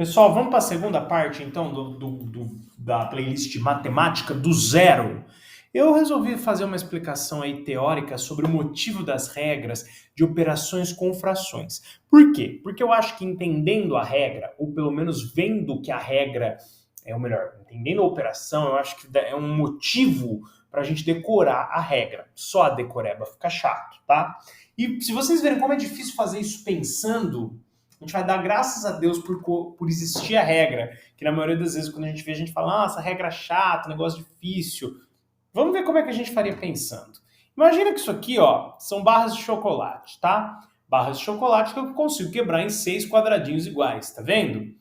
Pessoal, vamos para a segunda parte, então, da playlist de matemática do zero. Eu resolvi fazer uma explicação aí teórica sobre o motivo das regras de operações com frações. Por quê? Porque eu acho que entendendo a regra, ou pelo menos vendo que a regra, ou melhor, entendendo a operação, eu acho que é um motivo para a gente decorar a regra. Só a decoreba fica chato, tá? E se vocês verem como é difícil fazer isso pensando, a gente vai dar graças a Deus por existir a regra, que na maioria das vezes quando a gente vê, a gente fala, essa regra é chata, negócio difícil. Vamos ver como é que a gente faria pensando. Imagina que isso aqui, ó, são barras de chocolate, tá? Barras de chocolate que eu consigo quebrar em 6 quadradinhos iguais, tá vendo?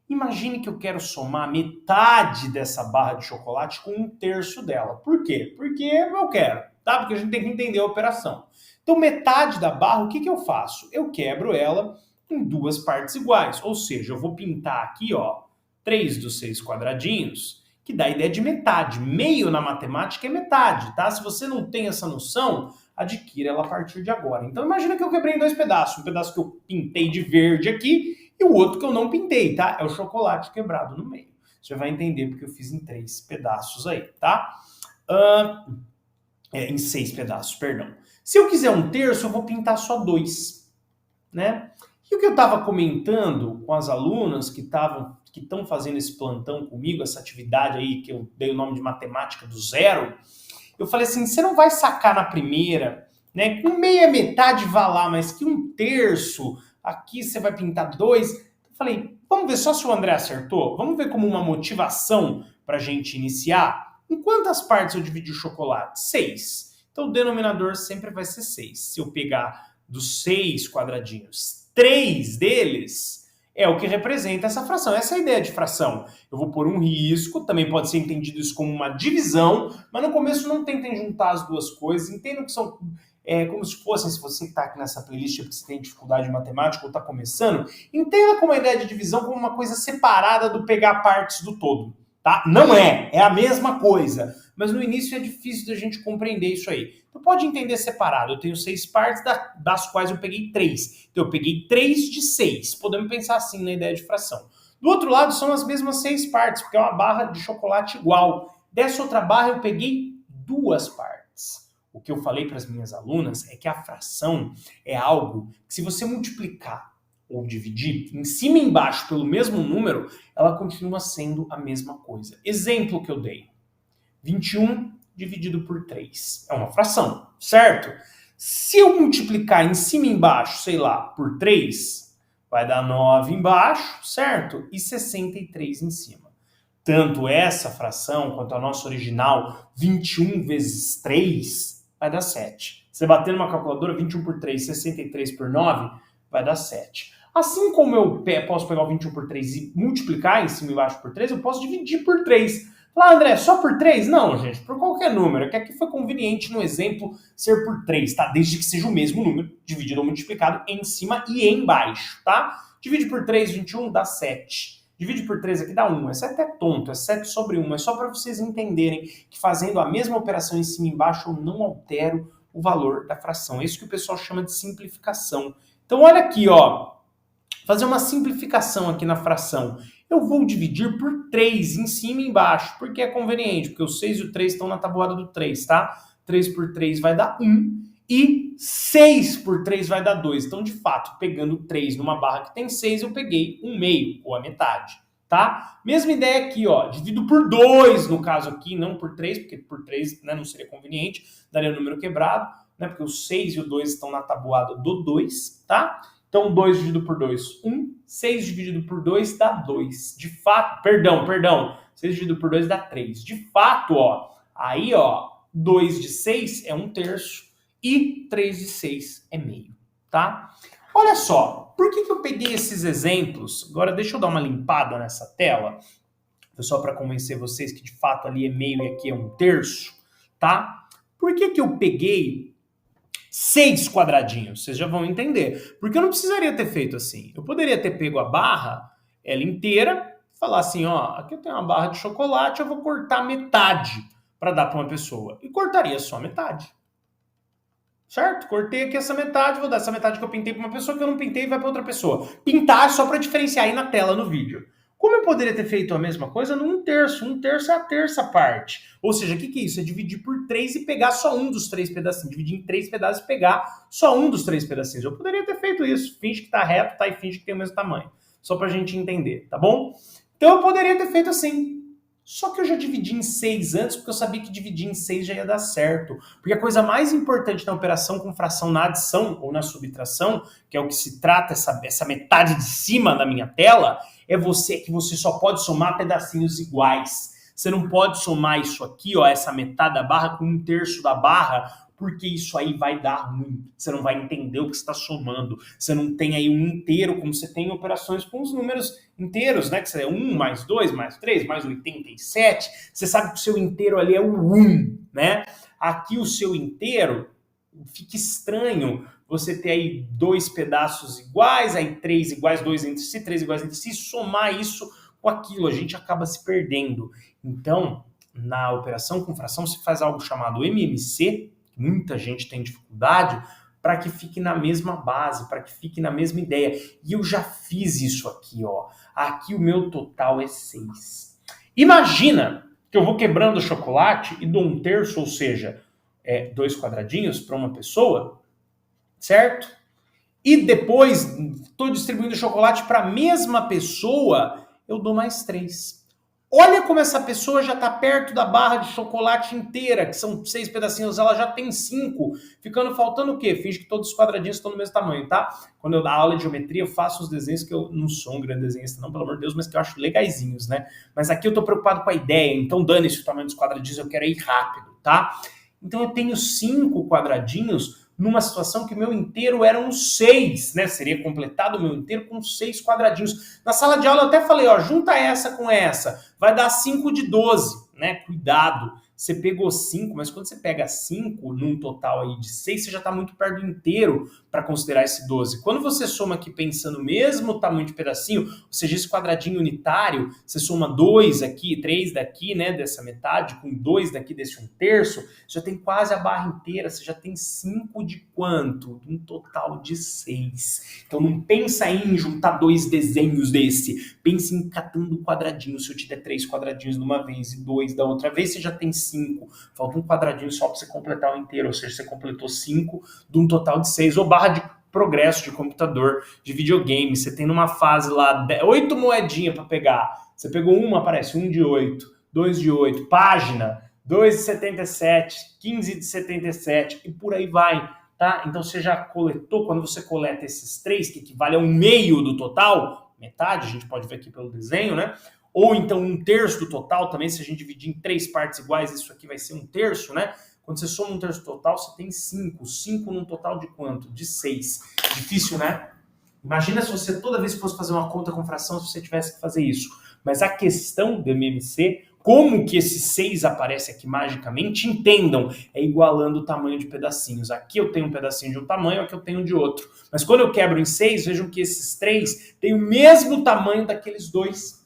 Imagine que eu quero somar metade dessa barra de chocolate com 1/3 dela. Por quê? Porque eu quero, tá? Porque a gente tem que entender a operação. Então, metade da barra, o que eu faço? Eu quebro ela em 2 partes iguais. Ou seja, eu vou pintar aqui, ó, 3 dos 6 quadradinhos, que dá a ideia de metade. Meio na matemática é metade, tá? Se você não tem essa noção, adquira ela a partir de agora. Então, imagina que eu quebrei em 2 pedaços. Um pedaço que eu pintei de verde aqui e o outro que eu não pintei, tá? É o chocolate quebrado no meio. Você vai entender porque eu fiz em 3 pedaços aí, tá? Em 6 pedaços, perdão. Se eu quiser 1/3, eu vou pintar só 2, né? E o que eu estava comentando com as alunas que estão fazendo esse plantão comigo, essa atividade aí que eu dei o nome de matemática do zero, eu falei assim, você não vai sacar na primeira, né? Com meia metade vá lá, mas que 1/3, aqui você vai pintar 2. Eu falei, vamos ver só se o André acertou? Vamos ver como uma motivação para a gente iniciar? Em quantas partes eu dividi o chocolate? 6. Então o denominador sempre vai ser 6. Se eu pegar dos 6 quadradinhos, 3 deles é o que representa essa fração. Essa é a ideia de fração. Eu vou pôr um risco, também pode ser entendido isso como uma divisão, mas no começo não tentem juntar as duas coisas, entendam que são como se fossem, se você está aqui nessa playlist porque você tem dificuldade de matemática ou está começando, entenda como a ideia de divisão como uma coisa separada do pegar partes do todo. Tá? Não é a mesma coisa, mas no início é difícil da gente compreender isso aí. Então pode entender separado, eu tenho 6 partes, das quais eu peguei 3. Então eu peguei 3 de 6, podemos pensar assim na ideia de fração. Do outro lado são as mesmas 6 partes, porque é uma barra de chocolate igual. Dessa outra barra eu peguei 2 partes. O que eu falei para as minhas alunas é que a fração é algo que se você multiplicar ou dividir em cima e embaixo pelo mesmo número, ela continua sendo a mesma coisa. Exemplo que eu dei. 21 dividido por 3. É uma fração, certo? Se eu multiplicar em cima e embaixo, sei lá, por 3, vai dar 9 embaixo, certo? E 63 em cima. Tanto essa fração quanto a nossa original, 21 vezes 3, vai dar 7. Você bater numa calculadora, 21 por 3, 63 por 9, vai dar 7. Assim como eu posso pegar o 21 por 3 e multiplicar em cima e embaixo por 3, eu posso dividir por 3. Falar, André, só por 3? Não, gente, por qualquer número. É que aqui foi conveniente no exemplo ser por 3, tá? Desde que seja o mesmo número, dividido ou multiplicado em cima e embaixo, tá? Divide por 3, 21, dá 7. Divide por 3 aqui dá 1. Esse é até tonto, é 7 sobre 1. É só para vocês entenderem que fazendo a mesma operação em cima e embaixo, eu não altero o valor da fração. É isso que o pessoal chama de simplificação. Então, olha aqui, ó. Fazer uma simplificação aqui na fração. Eu vou dividir por 3 em cima e embaixo, porque é conveniente, porque o 6 e o 3 estão na tabuada do 3, tá? 3 por 3 vai dar 1 e 6 por 3 vai dar 2. Então, de fato, pegando 3 numa barra que tem 6, eu peguei 1/2, ou a metade, tá? Mesma ideia aqui, ó, divido por 2 no caso aqui, não por 3, porque por 3 né, não seria conveniente, daria número quebrado, né? Porque o 6 e o 2 estão na tabuada do 2, tá? Então, 2 dividido por 2, 1. 6 dividido por 2 dá 2. De fato, perdão. 6 dividido por 2 dá 3. De fato, ó, aí, ó, 2 de 6 é 1/3 e 3 de 6 é meio, tá? Olha só, por que eu peguei esses exemplos? Agora, deixa eu dar uma limpada nessa tela, só para convencer vocês que, de fato, ali é meio e aqui é 1/3, tá? Por que eu peguei 6 quadradinhos, vocês já vão entender. Porque eu não precisaria ter feito assim. Eu poderia ter pego a barra, ela inteira, falar assim, ó, aqui eu tenho uma barra de chocolate, eu vou cortar metade para dar para uma pessoa. E cortaria só metade. certo? Cortei aqui essa metade, vou dar essa metade que eu pintei para uma pessoa, que eu não pintei vai para outra pessoa. Pintar só para diferenciar aí na tela, no vídeo. Como eu poderia ter feito a mesma coisa no 1/3? 1/3 é a terça parte. Ou seja, o que é isso? É dividir por 3 e pegar só um dos 3 pedacinhos. Dividir em 3 pedaços e pegar só um dos 3 pedacinhos. Eu poderia ter feito isso. Finge que tá reto, tá? E finge que tem o mesmo tamanho. Só pra gente entender, tá bom? Então eu poderia ter feito assim. Só que eu já dividi em 6 antes, porque eu sabia que dividir em 6 já ia dar certo. Porque a coisa mais importante na operação com fração na adição ou na subtração, que é o que se trata, essa metade de cima da minha tela, é que você só pode somar pedacinhos iguais. Você não pode somar isso aqui, ó, essa metade da barra com 1/3 da barra, porque isso aí vai dar ruim. Você não vai entender o que você está somando. Você não tem aí um inteiro, como você tem em operações com os números inteiros, né? Que você é 1 mais 2 mais 3 mais 87. Você sabe que o seu inteiro ali é o 1, né? Aqui o seu inteiro fica estranho você ter aí 2 pedaços iguais, aí 3 iguais, 2 entre si, 3 iguais entre si, somar isso com aquilo, a gente acaba se perdendo. Então, na operação com fração, se faz algo chamado MMC, muita gente tem dificuldade, para que fique na mesma base, para que fique na mesma ideia. E eu já fiz isso aqui, ó. Aqui o meu total é 6. Imagina que eu vou quebrando o chocolate e dou 1/3, ou seja, 2 quadradinhos para uma pessoa, certo? E depois estou distribuindo chocolate para a mesma pessoa, eu dou mais 3. Olha como essa pessoa já está perto da barra de chocolate inteira, que são 6 pedacinhos, ela já tem 5. Ficando faltando o quê? Finge que todos os quadradinhos estão no mesmo tamanho, tá? Quando eu dou aula de geometria, eu faço os desenhos que eu não sou um grande desenhista, não, pelo amor de Deus, mas que eu acho legaisinhos, né? Mas aqui eu estou preocupado com a ideia, então dane-se o tamanho dos quadradinhos, eu quero ir rápido, tá? Então eu tenho 5 quadradinhos numa situação que o meu inteiro era um 6, né? Seria completado o meu inteiro com 6 quadradinhos. Na sala de aula eu até falei, ó, junta essa com essa, vai dar 5 de 12, né? Cuidado, você pegou 5, mas quando você pega 5 num total aí de 6, você já está muito perto do inteiro para considerar esse 12. Quando você soma aqui pensando o mesmo tamanho de pedacinho, ou seja, esse quadradinho unitário, você soma 2 aqui, 3 daqui, né, dessa metade, com 2 daqui desse 1/3, já tem quase a barra inteira, você já tem 5 de quanto? Um total de 6. Então não pensa em juntar 2 desenhos desse, pense em catando um quadradinho. Se eu te der 3 quadradinhos de uma vez e 2 da outra vez, você já tem 5. Falta um quadradinho só para você completar o inteiro, ou seja, você completou 5 de um total de 6, ou barra de progresso de computador, de videogame. Você tem numa fase lá 8 moedinhas para pegar. Você pegou uma, aparece 1 de 8, 2 de 8, página 2 de 77, 15 de 77 e por aí vai, tá? Então você já coletou, quando você coleta esses 3, que equivale a 1/2 do total, metade, a gente pode ver aqui pelo desenho, né? Ou então 1/3 do total também, se a gente dividir em 3 partes iguais, isso aqui vai ser 1/3, né? Quando você soma 1/3 total, você tem 5. 5 num total de quanto? De 6. Difícil, né? Imagina se você toda vez que fosse fazer uma conta com fração, se você tivesse que fazer isso. Mas a questão do MMC, como que esse 6 aparece aqui magicamente, entendam, é igualando o tamanho de pedacinhos. Aqui eu tenho um pedacinho de um tamanho, aqui eu tenho de outro. Mas quando eu quebro em 6, vejam que esses 3 têm o mesmo tamanho daqueles 2.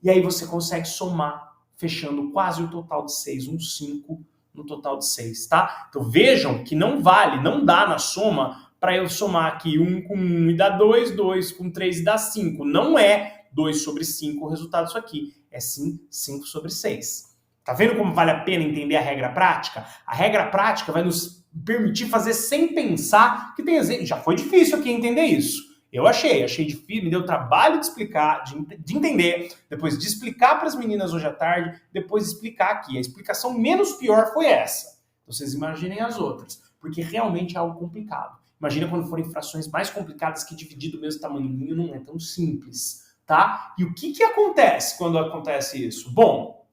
E aí você consegue somar, fechando quase o total de 6, um 5 no total de 6, tá? Então vejam que não vale, não dá na soma para eu somar aqui 1 com 1 e dar 2, 2 com 3 e dar 5. Não é 2 sobre 5 o resultado disso aqui, é sim 5 sobre 6. Tá vendo como vale a pena entender a regra prática? A regra prática vai nos permitir fazer sem pensar que tem exemplo. Já foi difícil aqui entender isso. Eu achei difícil, me deu trabalho de explicar, de entender, depois de explicar para as meninas hoje à tarde, depois de explicar aqui. A explicação menos pior foi essa. Então, vocês imaginem as outras, porque realmente é algo complicado. Imagina quando forem frações mais complicadas que dividir do mesmo tamanho, não é tão simples, tá? E o que acontece quando acontece isso? Bom,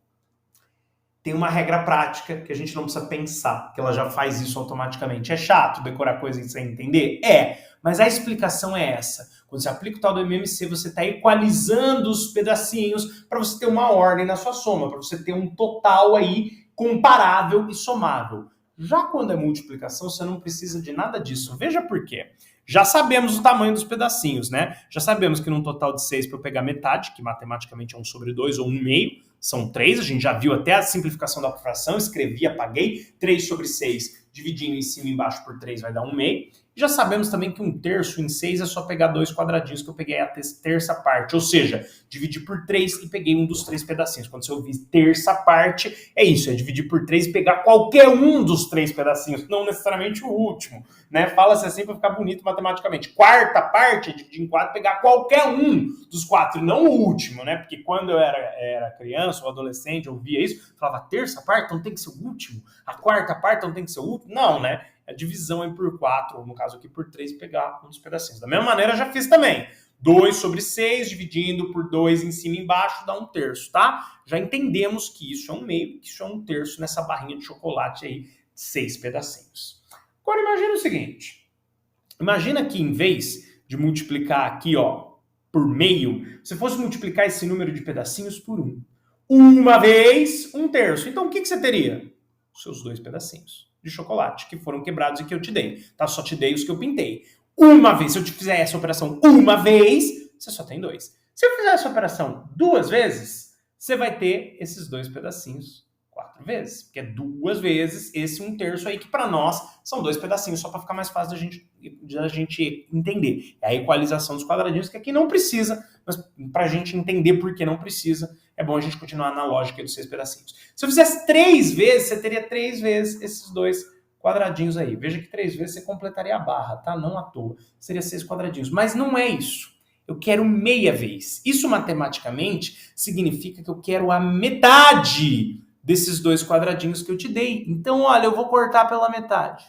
tem uma regra prática que a gente não precisa pensar, que ela já faz isso automaticamente. É chato decorar coisas sem entender? É, mas a explicação é essa. Quando você aplica o tal do MMC, você está equalizando os pedacinhos para você ter uma ordem na sua soma, para você ter um total aí comparável e somável. Já quando é multiplicação, você não precisa de nada disso. Veja por quê. Já sabemos o tamanho dos pedacinhos, né? Já sabemos que num total de 6, para eu pegar metade, que matematicamente é 1 sobre 2 ou 1/2, são 3, a gente já viu até a simplificação da fração, escrevi, apaguei, 3 sobre 6 dividindo em cima e embaixo por 3 vai dar 1/2. Já sabemos também que 1/3 em 6 é só pegar 2 quadradinhos, que eu peguei a terça parte, ou seja, dividi por 3 e peguei um dos 3 pedacinhos. Quando você ouvir terça parte, é isso, é dividir por 3 e pegar qualquer um dos 3 pedacinhos, não necessariamente o último, né? Fala-se assim para ficar bonito matematicamente. Quarta parte é dividir em 4 e pegar qualquer um dos 4, e não o último, né? Porque quando eu era criança ou adolescente, eu via isso, falava, terça parte, então tem que ser o último? A quarta parte, então tem que ser o último? Não, né? A divisão é por 4, ou no caso aqui por 3, pegar um dos pedacinhos. Da mesma maneira, já fiz também. 2 sobre 6, dividindo por 2 em cima e embaixo, dá 1/3, tá? Já entendemos que isso é 1/2, que isso é 1/3 nessa barrinha de chocolate aí, 6 pedacinhos. Agora, imagina o seguinte. Imagina que em vez de multiplicar aqui, ó, por meio, você fosse multiplicar esse número de pedacinhos por 1. Uma vez, 1/3. Então, o que você teria? Os seus 2 pedacinhos de chocolate que foram quebrados e que eu te dei, tá? Só te dei os que eu pintei. Uma vez, se eu te fizer essa operação uma vez, você só tem 2. Se eu fizer essa operação 2 vezes, você vai ter esses 2 pedacinhos 4 vezes, porque é 2 vezes esse 1/3 aí, que para nós são 2 pedacinhos, só para ficar mais fácil da gente entender. É a equalização dos quadradinhos, que aqui não precisa, mas para a gente entender por que não precisa, é bom a gente continuar na lógica dos 6 pedacinhos. Se eu fizesse 3 vezes, você teria 3 vezes esses 2 quadradinhos aí. Veja que 3 vezes você completaria a barra, tá? Não à toa. Seria 6 quadradinhos. Mas não é isso. Eu quero meia vez. Isso matematicamente significa que eu quero a metade desses 2 quadradinhos que eu te dei. Então, olha, eu vou cortar pela metade.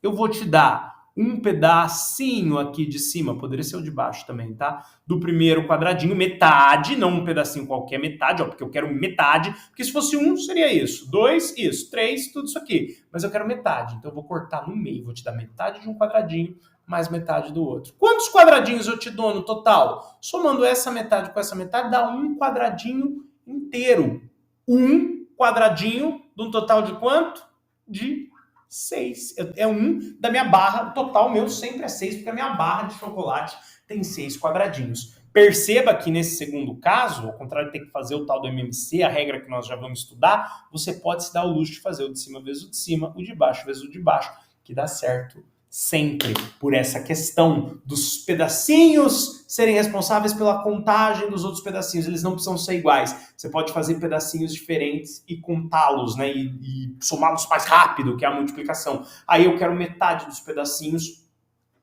Eu vou te dar um pedacinho aqui de cima, poderia ser o de baixo também, tá? Do primeiro quadradinho, metade, não um pedacinho qualquer, metade, ó, porque eu quero metade, porque se fosse 1, seria isso, 2, isso, 3, tudo isso aqui. Mas eu quero metade, então eu vou cortar no meio, vou te dar metade de um quadradinho, mais metade do outro. Quantos quadradinhos eu te dou no total? Somando essa metade com essa metade, dá um quadradinho inteiro. Um quadradinho de um total de quanto? De 6. É um da minha barra, o total meu sempre é 6, porque a minha barra de chocolate tem 6 quadradinhos. Perceba que nesse segundo caso, ao contrário de ter que fazer o tal do MMC, a regra que nós já vamos estudar, você pode se dar o luxo de fazer o de cima vezes o de cima, o de baixo vezes o de baixo, que dá certo sempre, por essa questão dos pedacinhos serem responsáveis pela contagem dos outros pedacinhos. Eles não precisam ser iguais. Você pode fazer pedacinhos diferentes e contá-los, né? E somá-los mais rápido, que é a multiplicação. Aí eu quero metade dos pedacinhos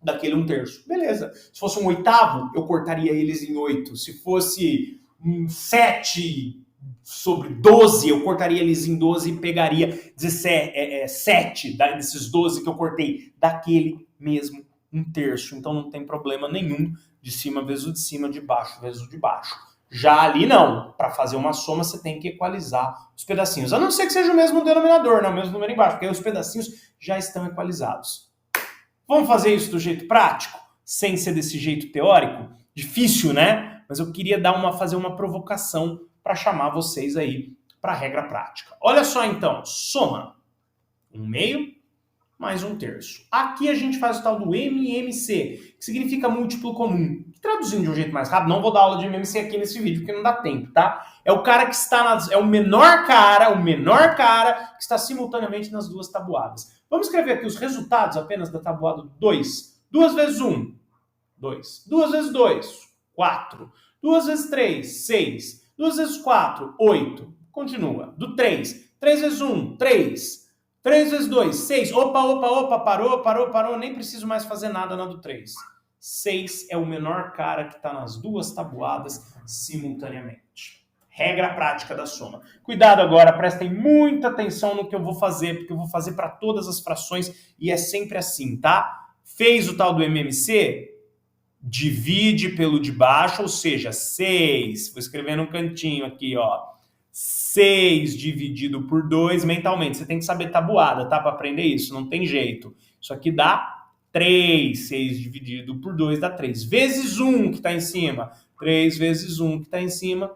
daquele 1/3. Beleza. Se fosse um oitavo, eu cortaria eles em 8. Se fosse 7 sobre 12, eu cortaria eles em 12 e pegaria 7 desses 12 que eu cortei daquele mesmo 1/3. Então não tem problema nenhum de cima vezes o de cima, de baixo vezes o de baixo. Já ali não. Para fazer uma soma, você tem que equalizar os pedacinhos. A não ser que seja o mesmo denominador, não o mesmo número embaixo, porque aí os pedacinhos já estão equalizados. Vamos fazer isso do jeito prático? Sem ser desse jeito teórico? Difícil, né? Mas eu queria fazer uma provocação para chamar vocês aí para a regra prática. Olha só então, soma 1/2 mais 1/3. Aqui a gente faz o tal do MMC, que significa múltiplo comum. Traduzindo de um jeito mais rápido, não vou dar aula de MMC aqui nesse vídeo, porque não dá tempo, tá? É o cara que está é o menor cara que está simultaneamente nas duas tabuadas. Vamos escrever aqui os resultados apenas da tabuada 2. 2 vezes 1, 2. 2 vezes 2, 4. 2 vezes 3, 6. 2 vezes 4, 8. Continua. Do 3. 3 vezes 1, 3. 3 vezes 2, 6. Opa, parou. Nem preciso mais fazer nada na do 3. 6 é o menor cara que está nas duas tabuadas simultaneamente. Regra prática da soma. Cuidado agora, prestem muita atenção no que eu vou fazer, porque eu vou fazer para todas as frações e é sempre assim, tá? Fez o tal do MMC? Divide pelo de baixo, ou seja, 6. Vou escrever num cantinho aqui, ó. 6 dividido por 2 mentalmente. Você tem que saber tabuada, tá? Para aprender isso, não tem jeito. Isso aqui dá 3. 6 dividido por 2 dá 3. Vezes 1 que está em cima. 3 vezes 1 que está em cima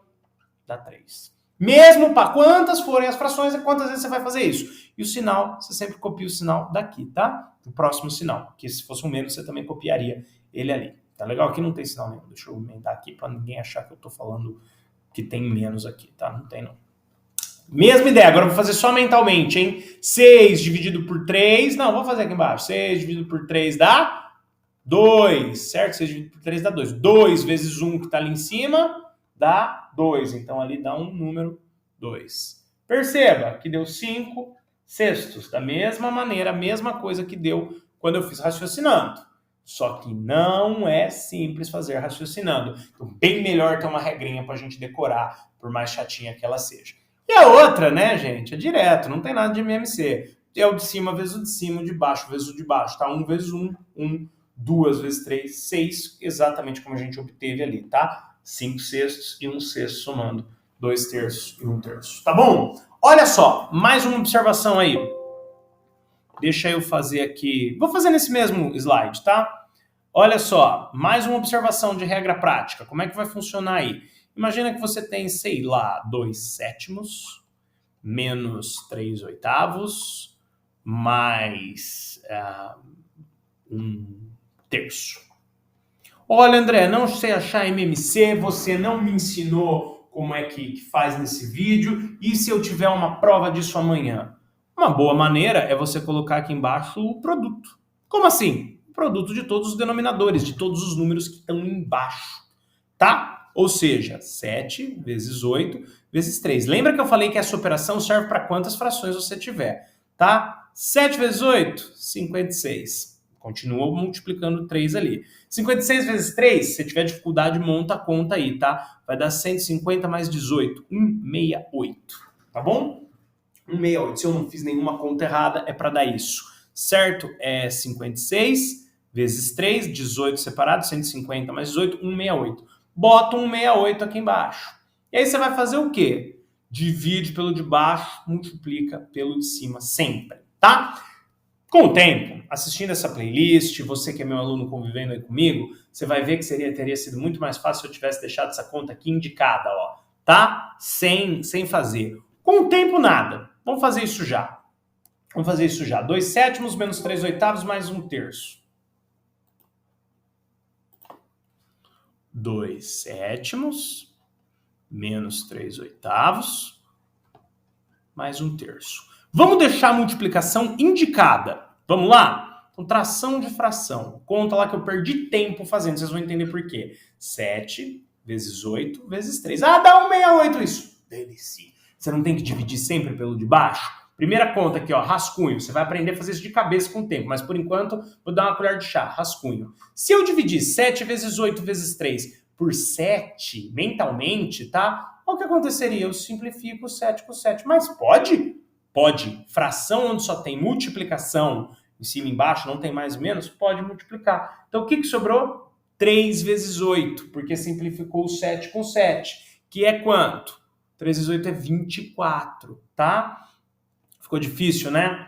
dá 3. Mesmo para quantas forem as frações, quantas vezes você vai fazer isso? E o sinal, você sempre copia o sinal daqui, tá? O próximo sinal. Que se fosse um menos, você também copiaria ele ali. Tá legal? Aqui não tem sinal nenhum. Deixa eu aumentar aqui para ninguém achar que eu tô falando que tem menos aqui, tá? Não tem, não. Mesma ideia, agora eu vou fazer só mentalmente, hein? 6 dividido por 3, não, vou fazer aqui embaixo. 6 dividido por 3 dá 2, certo? 6 dividido por 3 dá 2. 2 vezes 1 que está ali em cima dá 2. Então ali dá um número 2. Perceba que deu 5 sextos. Da mesma maneira, a mesma coisa que deu quando eu fiz raciocinando. Só que não é simples fazer raciocinando. Então, bem melhor ter uma regrinha para a gente decorar, por mais chatinha que ela seja. E a outra, né, gente, é direto, não tem nada de MMC. É o de cima vezes o de cima, o de baixo vezes o de baixo, tá? 1 vezes 1, 1, 2 vezes 3, 6, exatamente como a gente obteve ali, tá? 5 sextos e 1 sexto somando 2 terços e 1 terço. Tá bom? Olha só, mais uma observação aí. Deixa eu fazer aqui. Vou fazer nesse mesmo slide, tá? Olha só, mais uma observação de regra prática. Como é que vai funcionar aí? Imagina que você tem, sei lá, 2 sétimos menos 3 oitavos mais 1 terço. Olha, André, não sei achar MMC, você não me ensinou como é que faz nesse vídeo, e se eu tiver uma prova disso amanhã? Uma boa maneira é você colocar aqui embaixo o produto. Como assim? O produto de todos os denominadores, de todos os números que estão embaixo, tá? Ou seja, 7 vezes 8 vezes 3. Lembra que eu falei que essa operação serve para quantas frações você tiver, tá? 7 vezes 8, 56. Continua multiplicando 3 ali. 56 vezes 3, se tiver dificuldade, monta a conta aí, tá? Vai dar 150 mais 18, 168, tá bom? 168. Se eu não fiz nenhuma conta errada, é para dar isso, certo? É 56 vezes 3, 18 separado, 150 mais 18, 168. Bota 168 aqui embaixo. E aí você vai fazer o quê? Divide pelo de baixo, multiplica pelo de cima sempre, tá? Com o tempo, assistindo essa playlist, você que é meu aluno convivendo aí comigo, você vai ver que teria sido muito mais fácil se eu tivesse deixado essa conta aqui indicada, ó, tá? Sem fazer. Com o tempo, nada. Vamos fazer isso já. 2 sétimos menos 3 oitavos mais 1 terço. 2 sétimos menos 3 oitavos mais 1 terço. Vamos deixar a multiplicação indicada. Vamos lá? Então, tração de fração. Conta lá que eu perdi tempo fazendo, vocês vão entender por quê. 7 vezes 8 vezes 3. Ah, dá 168 isso. Delícia. Você não tem que dividir sempre pelo de baixo? Primeira conta aqui, ó, rascunho. Você vai aprender a fazer isso de cabeça com o tempo, mas por enquanto vou dar uma colher de chá, rascunho. Se eu dividir 7 vezes 8 vezes 3 por 7 mentalmente, tá? O que aconteceria? Eu simplifico 7 com 7. Mas pode? Pode. Fração onde só tem multiplicação, em cima e embaixo, não tem mais ou menos, pode multiplicar. Então o que sobrou? 3 vezes 8, porque simplificou o 7 com 7, que é quanto? 3 vezes 8 é 24, tá? Ficou difícil, né?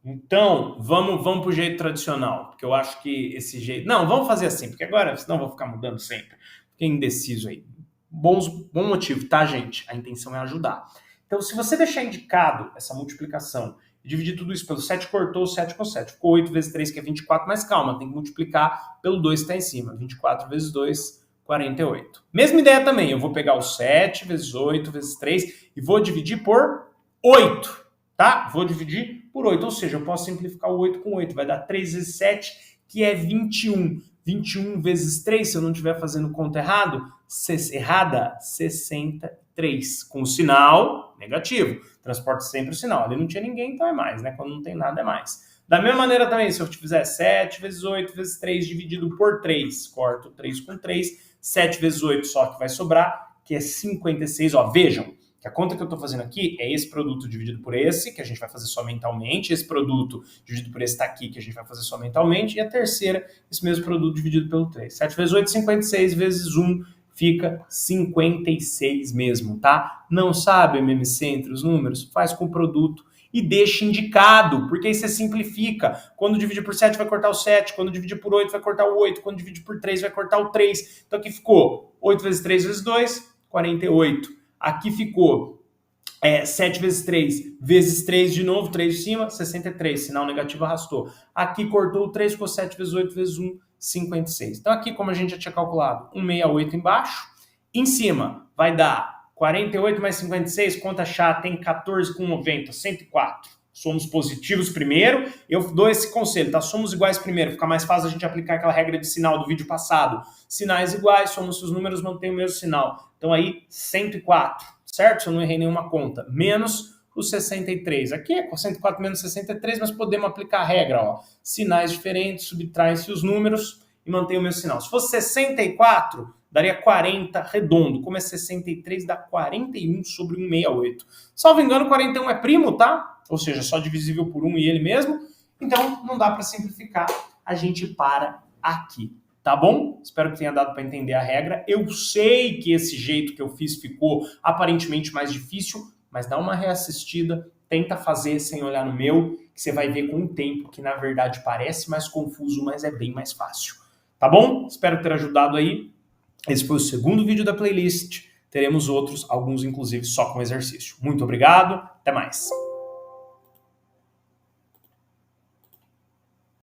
Então, vamos pro jeito tradicional, porque eu acho que esse jeito... Não, vamos fazer assim, porque agora, senão eu vou ficar mudando sempre. Fiquei indeciso aí. Bom motivo, tá, gente? A intenção é ajudar. Então, se você deixar indicado essa multiplicação e dividir tudo isso pelo 7, cortou o 7 com 7. Ficou 8 vezes 3, que é 24, mas calma, tem que multiplicar pelo 2 que está em cima. 24 vezes 2, 48. Mesma ideia também, eu vou pegar o 7 vezes 8 vezes 3 e vou dividir por 8. Tá? Vou dividir por 8, ou seja, eu posso simplificar o 8 com 8, vai dar 3 vezes 7, que é 21. 21 vezes 3, se eu não estiver fazendo conta errada, 63, com o sinal negativo. Transporte sempre o sinal. Ali não tinha ninguém, então é mais, né? Quando não tem nada, é mais. Da mesma maneira também, se eu fizer 7 vezes 8 vezes 3 dividido por 3, corto 3 com 3, 7 vezes 8 só que vai sobrar, que é 56. Ó, vejam, que a conta que eu estou fazendo aqui é esse produto dividido por esse, que a gente vai fazer só mentalmente, esse produto dividido por esse está aqui, que a gente vai fazer só mentalmente, e a terceira, esse mesmo produto dividido pelo 3. 7 vezes 8, 56, vezes 1, fica 56 mesmo, tá? Não sabe MMC entre os números? Faz com o produto e deixa indicado, porque aí você simplifica. Quando dividir por 7 vai cortar o 7, quando dividir por 8 vai cortar o 8, quando dividir por 3 vai cortar o 3. Então aqui ficou 8 vezes 3 vezes 2, 48. Aqui ficou 7 vezes 3 vezes 3 de novo, 3 de cima, 63. Sinal negativo arrastou. Aqui cortou o 3, ficou 7 vezes 8 vezes 1, 56. Então aqui, como a gente já tinha calculado, 168 embaixo. Em cima vai dar 48 mais 56, conta chata, tem 14 com 90, 104. Somos positivos primeiro, eu dou esse conselho, tá? Somos iguais primeiro, fica mais fácil a gente aplicar aquela regra de sinal do vídeo passado. Sinais iguais, somos se os números mantêm o mesmo sinal. Então aí, 104, certo? Se eu não errei nenhuma conta. Menos o 63. Aqui é 104 menos 63, mas podemos aplicar a regra, ó. Sinais diferentes, subtraem-se os números e mantém o mesmo sinal. Se fosse 64, daria 40 redondo. Como é 63, dá 41 sobre 168. Salvo engano, 41 é primo, tá? Ou seja, só divisível por 1 e ele mesmo. Então, não dá para simplificar. A gente para aqui, tá bom? Espero que tenha dado para entender a regra. Eu sei que esse jeito que eu fiz ficou aparentemente mais difícil, mas dá uma reassistida, tenta fazer sem olhar no meu, que você vai ver com o tempo que, na verdade, parece mais confuso, mas é bem mais fácil. Tá bom? Espero ter ajudado aí. Esse foi o segundo vídeo da playlist. Teremos outros, alguns inclusive só com exercício. Muito obrigado, até mais.